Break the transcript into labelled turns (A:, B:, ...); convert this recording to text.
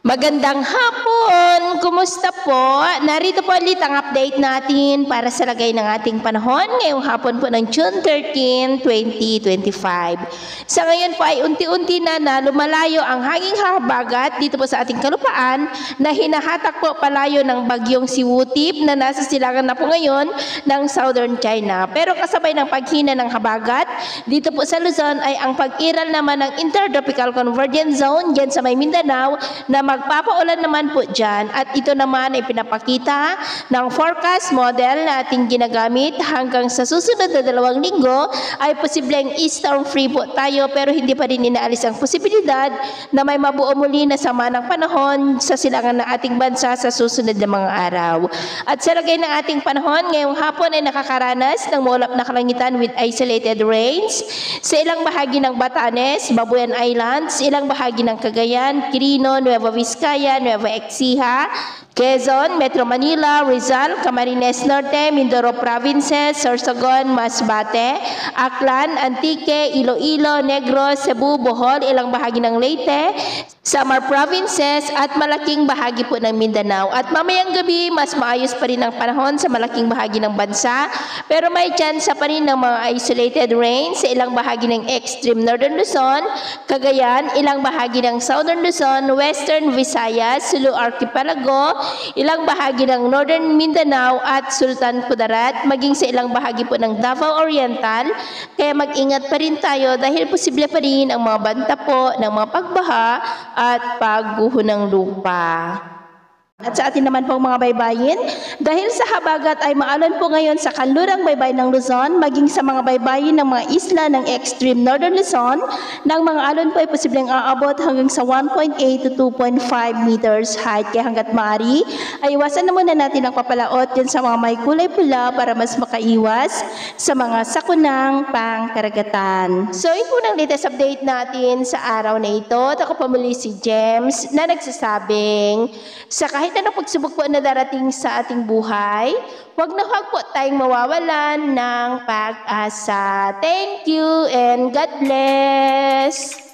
A: Magandang hapon! Kumusta po? Narito po ulit ang update natin para sa lagay ng ating panahon ngayong hapon po ng June 13, 2025. Sa ngayon po ay unti-unti na lumalayo ang hanging habagat dito po sa ating kalupaan na hinahatak po palayo ng bagyong si Wutip na nasa silangan na po ngayon ng Southern China. Pero kasabay ng paghina ng habagat, dito po sa Luzon ay ang pag-iral naman ng Intertropical Convergence Zone dyan sa may Mindanao na magpapaulan naman po dyan at ito naman ay pinapakita ng forecast model na ating ginagamit hanggang sa susunod na 2 linggo ay posibleng storm free po tayo pero hindi pa rin inaalis ang posibilidad na may mabuo muli na sama ng panahon sa silangan ng ating bansa sa susunod na mga araw. At sa lagay ng ating panahon ngayong hapon ay nakakaranas ng maulap na kalangitan with isolated rains sa ilang bahagi ng Batanes, Babuyan Islands, ilang bahagi ng Cagayan, Quirino, Nueva Vizcaya, Nueva Ecija, Quezon, Metro Manila, Rizal, Camarines Norte, Mindoro Provinces, Sorsogon, Masbate, Aklan, Antique, Iloilo, Negros, Cebu, Bohol, ilang bahagi ng Leyte, Samar Provinces at malaking bahagi po ng Mindanao. At mamayang gabi, mas maayos pa rin ang panahon sa malaking bahagi ng bansa pero may chance pa rin ng mga isolated rain sa ilang bahagi ng extreme Northern Luzon, Cagayan, ilang bahagi ng Southern Luzon, Western Visayas, Sulu Archipelago, ilang bahagi ng Northern Mindanao at Sultan Kudarat, maging sa ilang bahagi po ng Davao Oriental. Kaya mag-ingat pa rin tayo dahil posible pa rin ang mga banta po ng mga pagbaha at pagguho ng lupa. At sa atin naman pong mga baybayin, dahil sa habagat ay maalon po ngayon sa kanlurang baybayin ng Luzon, maging sa mga baybayin ng mga isla ng extreme Northern Luzon, ng mga alon po ay posibleng aabot hanggang sa 1.8 to 2.5 meters height. Kaya hanggat maaari, ay iwasan na muna natin ang papalaot din sa mga may kulay pula para mas makaiwas sa mga sakunang pangkaragatan. So, ito ang latest update natin sa araw na ito. At ako pamuli si James na nagsasabing, sa kahit anong pagsubok po na darating sa ating buhay, huwag na huwag po tayong mawawalan ng pag-asa. Thank you and God bless!